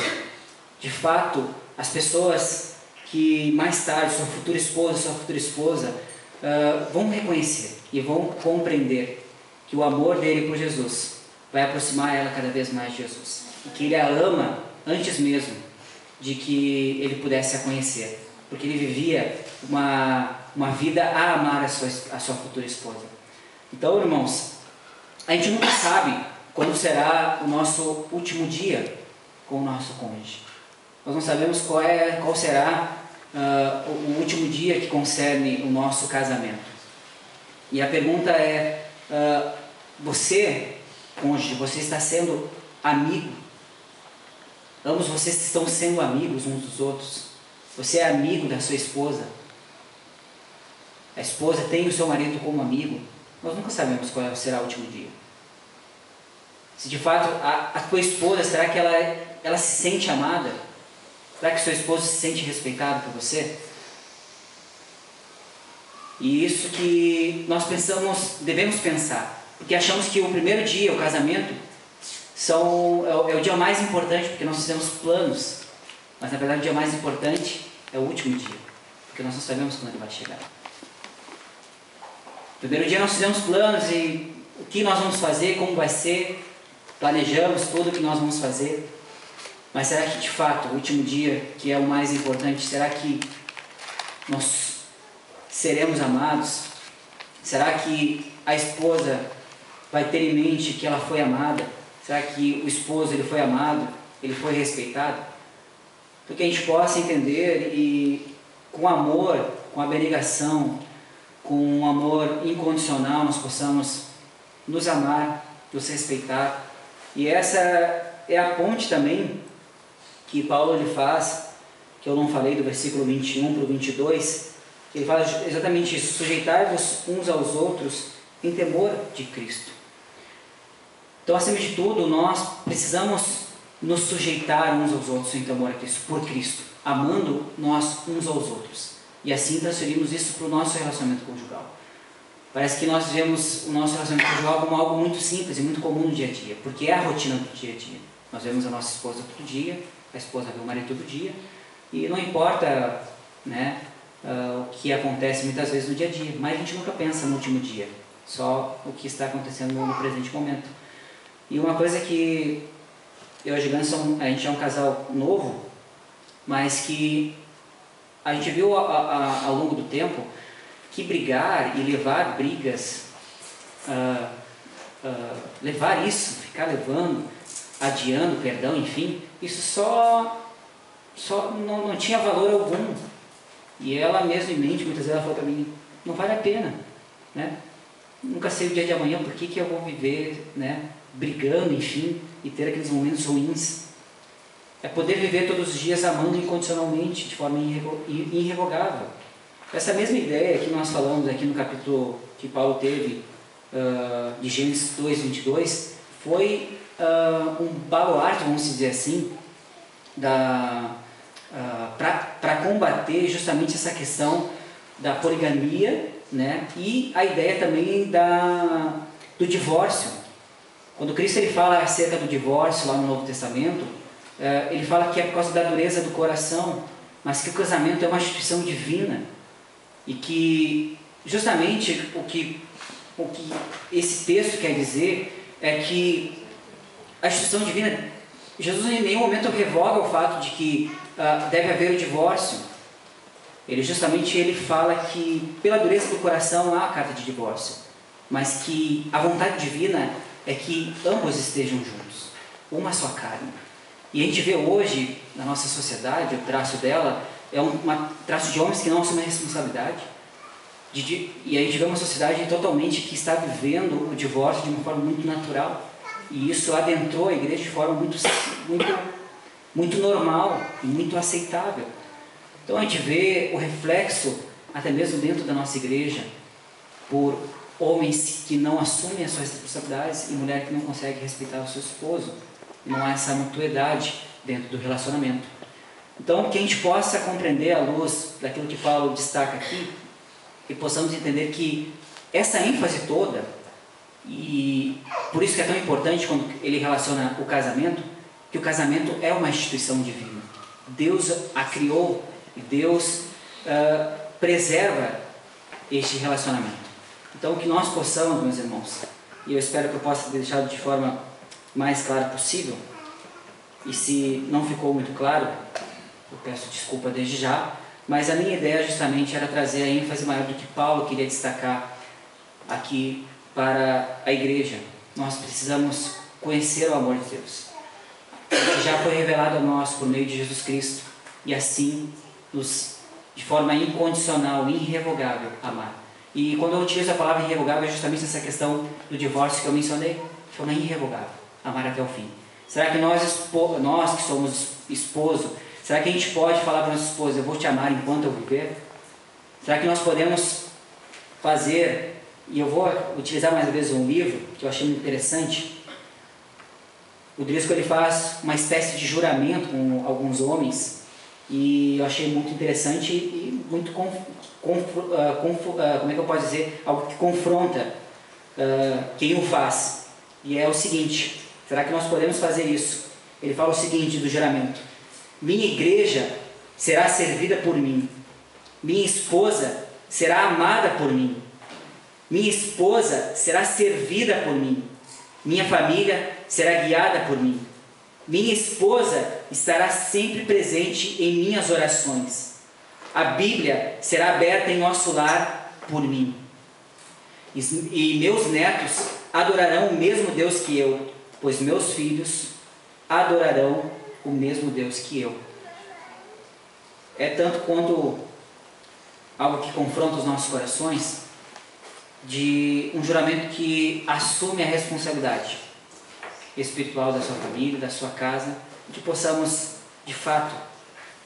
de fato, as pessoas que mais tarde, sua futura esposa, vão reconhecer e vão compreender que o amor dele por Jesus vai aproximar ela cada vez mais de Jesus. E que ele a ama antes mesmo de que ele pudesse a conhecer. Porque ele vivia uma vida a amar a sua futura esposa. Então, irmãos, a gente nunca sabe quando será o nosso último dia com o nosso cônjuge. Nós não sabemos qual será o último dia que concerne o nosso casamento. E a pergunta é, você, cônjuge, você está sendo amigo Ambos vocês estão sendo amigos uns dos outros. Você é amigo da sua esposa. A esposa tem o seu marido como amigo. Nós nunca sabemos qual será o último dia. Se de fato a tua esposa, será que ela se sente amada? Será que seu esposo se sente respeitado por você? E isso que nós devemos pensar. Porque achamos que o primeiro dia, o casamento, é o dia mais importante, porque nós fizemos planos. Mas na verdade o dia mais importante é o último dia, porque nós não sabemos quando ele vai chegar. No primeiro dia nós fizemos planos e o que nós vamos fazer, como vai ser, planejamos tudo o que nós vamos fazer. Mas será que de fato o último dia, que é o mais importante, será que nós seremos amados? Será que a esposa vai ter em mente que ela foi amada? Será que o esposo ele foi amado? Ele foi respeitado? Para que a gente possa entender e com amor, com abnegação, com um amor incondicional, nós possamos nos amar, nos respeitar. E essa é a ponte também que Paulo ele faz, que eu não falei do versículo 21 para o 22, ele fala exatamente isso: sujeitai-vos uns aos outros em temor de Cristo. Então, acima de tudo, nós precisamos nos sujeitar uns aos outros em temor a Cristo, por Cristo, amando nós uns aos outros. E assim transferimos isso para o nosso relacionamento conjugal. Parece que nós vemos o nosso relacionamento conjugal como algo muito simples e muito comum no dia a dia, porque é a rotina do dia a dia. Nós vemos a nossa esposa todo dia, a esposa vê o marido todo dia, e não importa, né, o que acontece muitas vezes no dia a dia, mas a gente nunca pensa no último dia, só o que está acontecendo no presente momento. E uma coisa que eu e a Juliana, a gente é um casal novo, mas que a gente viu ao longo do tempo que brigar e levar brigas, levar isso, ficar levando, adiando perdão, enfim, isso só não tinha valor algum. E ela mesma em mente, muitas vezes ela falou para mim, não vale a pena, né? Nunca sei o dia de amanhã, por que eu vou viver, né, brigando, enfim, e ter aqueles momentos ruins. É poder viver todos os dias amando incondicionalmente, de forma irrevogável. Essa mesma ideia que nós falamos aqui no capítulo que Paulo teve, de Gênesis 2:22, foi um baluarte, vamos dizer assim, para combater justamente essa questão da poligamia, né? E a ideia também do divórcio. Quando Cristo ele fala acerca do divórcio lá no Novo Testamento, ele fala que é por causa da dureza do coração, mas que o casamento é uma instituição divina e que justamente o que esse texto quer dizer é que a instituição divina, Jesus em nenhum momento revoga o fato de que deve haver o divórcio. Ele fala que pela dureza do coração não há carta de divórcio, mas que a vontade divina é que ambos estejam juntos, uma só carne. E a gente vê hoje na nossa sociedade, o traço dela é um traço de homens que não assumem a responsabilidade. E a gente vê uma sociedade totalmente que está vivendo o divórcio de uma forma muito natural. E isso adentrou a igreja de forma muito normal e muito aceitável. Então a gente vê o reflexo, até mesmo dentro da nossa igreja, por homens que não assumem as suas responsabilidades e mulheres que não conseguem respeitar o seu esposo. E não há essa mutuidade dentro do relacionamento. Então que a gente possa compreender à luz daquilo que Paulo destaca aqui e possamos entender que essa ênfase toda, e por isso que é tão importante quando ele relaciona o casamento, que o casamento é uma instituição divina. Deus a criou e Deus preserva este relacionamento. Então que nós possamos, meus irmãos, e eu espero que eu possa ter deixado de forma mais clara possível, e se não ficou muito claro, eu peço desculpa desde já, mas a minha ideia justamente era trazer a ênfase maior do que Paulo queria destacar aqui para a igreja. Nós precisamos conhecer o amor de Deus, que já foi revelado a nós por meio de Jesus Cristo, e assim de forma incondicional, irrevogável, amar. E quando eu utilizo a palavra irrevogável é justamente essa questão do divórcio que eu mencionei, de forma irrevogável, amar até o fim. Será que nós que somos esposo, será que a gente pode falar para nossa esposa, eu vou te amar enquanto eu viver? Será que nós podemos fazer, e eu vou utilizar mais uma vez um livro que eu achei muito interessante. O Driscoll, ele faz uma espécie de juramento com alguns homens, e eu achei muito interessante e muito, como é que eu posso dizer, algo que confronta quem o faz. E é o seguinte, será que nós podemos fazer isso? Ele fala o seguinte do juramento: minha igreja será servida por mim, minha esposa será amada por mim, minha esposa será servida por mim, minha família será guiada por mim, minha esposa estará sempre presente em minhas orações, a Bíblia será aberta em nosso lar por mim, e meus netos adorarão o mesmo Deus que eu, pois meus filhos adorarão o mesmo Deus que eu. É tanto quanto algo que confronta os nossos corações, de um juramento que assume a responsabilidade espiritual da sua família, da sua casa, que possamos, de fato,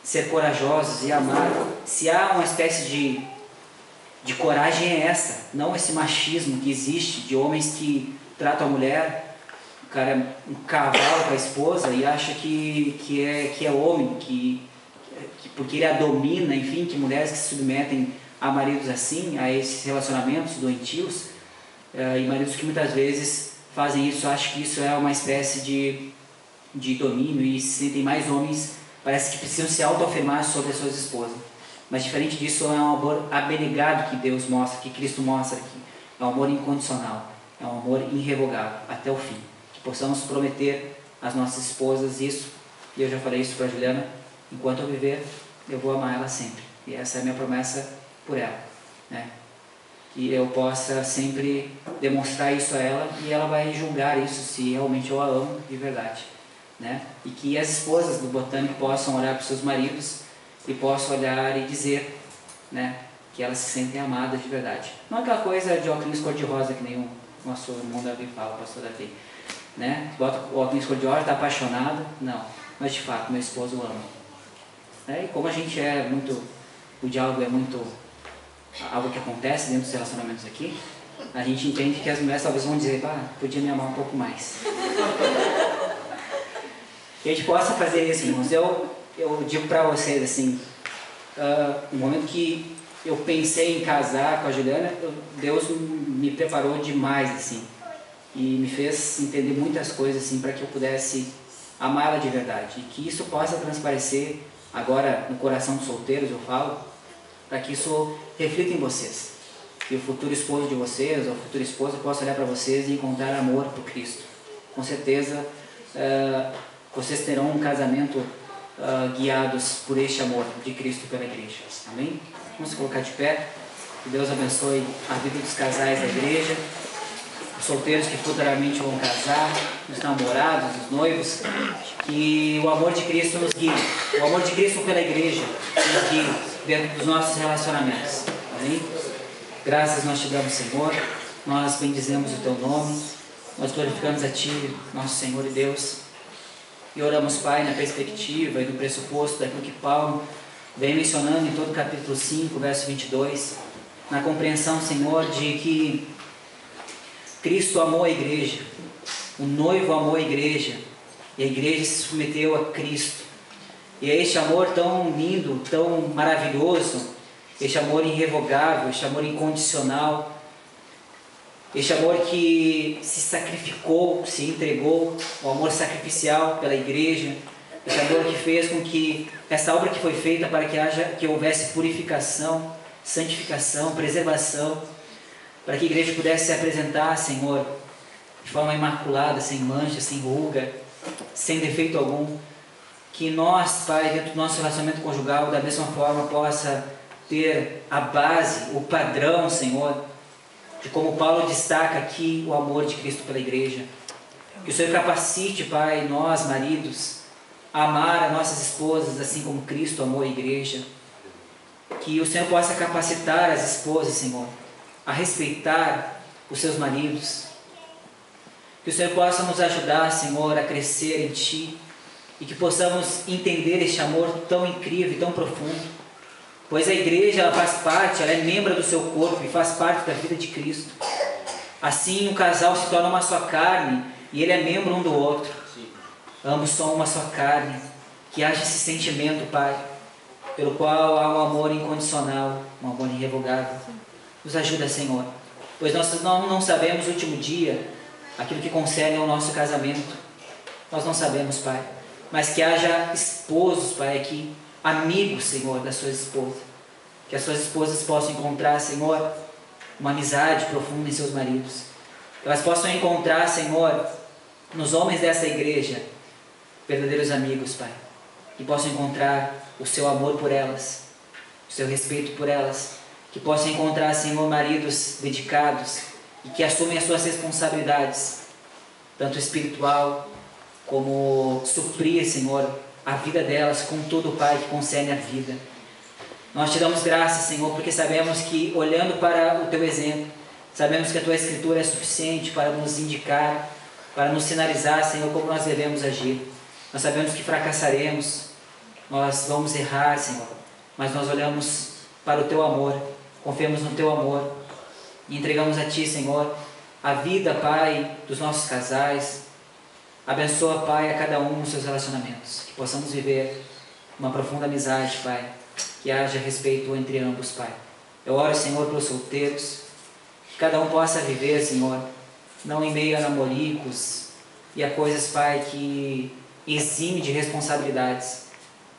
ser corajosos e amar. Se há uma espécie de coragem, é essa, não esse machismo que existe, de homens que tratam a mulher, o cara é um cavalo para a esposa e acha que é homem, porque ele a domina, enfim, que mulheres que se submetem a maridos assim, a esses relacionamentos doentios, e maridos que muitas vezes fazem isso, acham que isso é uma espécie de domínio e se sentem mais homens, parece que precisam se autoafirmar sobre as suas esposas. Mas diferente disso, é um amor abnegado que Deus mostra, que Cristo mostra aqui. É um amor incondicional, é um amor irrevogável, até o fim. Que possamos prometer às nossas esposas isso, e eu já falei isso para a Juliana, enquanto eu viver, eu vou amar ela sempre. E essa é a minha promessa por ela, né? Que eu possa sempre demonstrar isso a ela e ela vai julgar isso se realmente eu a amo de verdade, né? E que as esposas do Botânico possam olhar para os seus maridos e possam olhar e dizer, né, que elas se sentem amadas de verdade. Não aquela coisa de óculos cor-de-rosa que nem o nosso irmão Davi fala, o pastor Davi, né? Bota o óculos cor-de-rosa, está apaixonado, não. Mas de fato, meu esposo o ama. E como a gente é muito, o diálogo é muito algo que acontece dentro dos relacionamentos aqui, a gente entende que as mulheres talvez vão dizer, podia me amar um pouco mais. Que a gente possa fazer isso, irmãos. Eu digo para vocês assim, no momento que eu pensei em casar com a Juliana, Deus me preparou demais, assim, e me fez entender muitas coisas, assim, para que eu pudesse amá-la de verdade, e que isso possa transparecer agora no coração dos solteiros, eu falo, para que isso reflita em vocês, que o futuro esposo de vocês, ou a futura esposa, possa olhar para vocês e encontrar amor por Cristo. Com certeza, vocês terão um casamento guiados por este amor de Cristo pela igreja. Amém? Vamos se colocar de pé. Que Deus abençoe a vida dos casais da igreja, os solteiros que futuramente vão casar, os namorados, os noivos. Que o amor de Cristo nos guie, o amor de Cristo pela igreja nos guie dentro dos nossos relacionamentos. Amém? Graças nós te damos, Senhor. Nós bendizemos o teu nome. Nós glorificamos a ti, nosso Senhor e Deus. E oramos, Pai, na perspectiva e no pressuposto daquilo que Paulo vem mencionando em todo o capítulo 5, verso 22, na compreensão, Senhor, de que Cristo amou a igreja, o noivo amou a igreja, e a igreja se submeteu a Cristo. E é este amor tão lindo, tão maravilhoso, este amor irrevogável, este amor incondicional, este amor que se sacrificou, se entregou, o amor sacrificial pela igreja, este amor que fez com que essa obra que foi feita para que houvesse purificação, santificação, preservação, para que a igreja pudesse se apresentar, Senhor, de forma imaculada, sem mancha, sem ruga, sem defeito algum. Que nós, Pai, dentro do nosso relacionamento conjugal, da mesma forma, possa ter a base, o padrão, Senhor, de como Paulo destaca aqui o amor de Cristo pela igreja. Que o Senhor capacite, Pai, nós, maridos, a amar as nossas esposas assim como Cristo amou a igreja. Que o Senhor possa capacitar as esposas, Senhor, a respeitar os seus maridos. Que o Senhor possa nos ajudar, Senhor, a crescer em Ti e que possamos entender este amor tão incrível e tão profundo, pois a igreja ela faz parte, ela é membro do seu corpo e faz parte da vida de Cristo. Assim, um casal se torna uma só carne e ele é membro um do outro. Ambos são uma só carne. Que haja esse sentimento, Pai, pelo qual há um amor incondicional, um amor irrevogável. Nos ajuda, Senhor, pois nós não sabemos o último dia, aquilo que concerne ao nosso casamento. Nós não sabemos, Pai, mas que haja esposos, Pai, aqui, amigos, Senhor, das suas esposas. Que as suas esposas possam encontrar, Senhor, uma amizade profunda em seus maridos. Que elas possam encontrar, Senhor, nos homens dessa igreja, verdadeiros amigos, Pai. Que possam encontrar o seu amor por elas, o seu respeito por elas. Que possam encontrar, Senhor, maridos dedicados e que assumem as suas responsabilidades, tanto espiritual como suprir, Senhor, a vida delas com tudo, Pai, que concerne a vida. Nós te damos graças, Senhor, porque sabemos que, olhando para o Teu exemplo, sabemos que a Tua Escritura é suficiente para nos indicar, para nos sinalizar, Senhor, como nós devemos agir. Nós sabemos que fracassaremos, nós vamos errar, Senhor, mas nós olhamos para o Teu amor, confiamos no Teu amor e entregamos a Ti, Senhor, a vida, Pai, dos nossos casais. Abençoa, Pai, a cada um nos seus relacionamentos, que possamos viver uma profunda amizade, Pai, que haja respeito entre ambos, Pai. Eu oro, Senhor, pelos solteiros, que cada um possa viver, Senhor, não em meio a namoricos e a coisas, Pai, que exime de responsabilidades,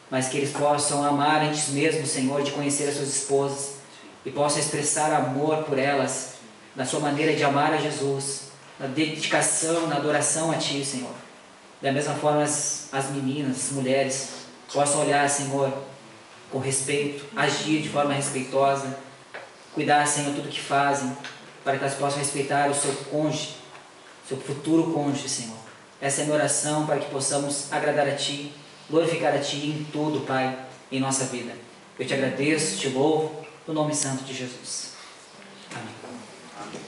mas que eles possam amar antes mesmo, Senhor, de conhecer as suas esposas e possam expressar amor por elas, na sua maneira de amar a Jesus, na dedicação, na adoração a Ti, Senhor. Da mesma forma, as meninas, as mulheres, possam olhar, Senhor, com respeito, agir de forma respeitosa, cuidar, Senhor, tudo que fazem, para que elas possam respeitar o seu cônjuge, seu futuro cônjuge, Senhor. Essa é a minha oração, para que possamos agradar a Ti, glorificar a Ti em tudo, Pai, em nossa vida. Eu te agradeço, te louvo, no nome santo de Jesus. Amém.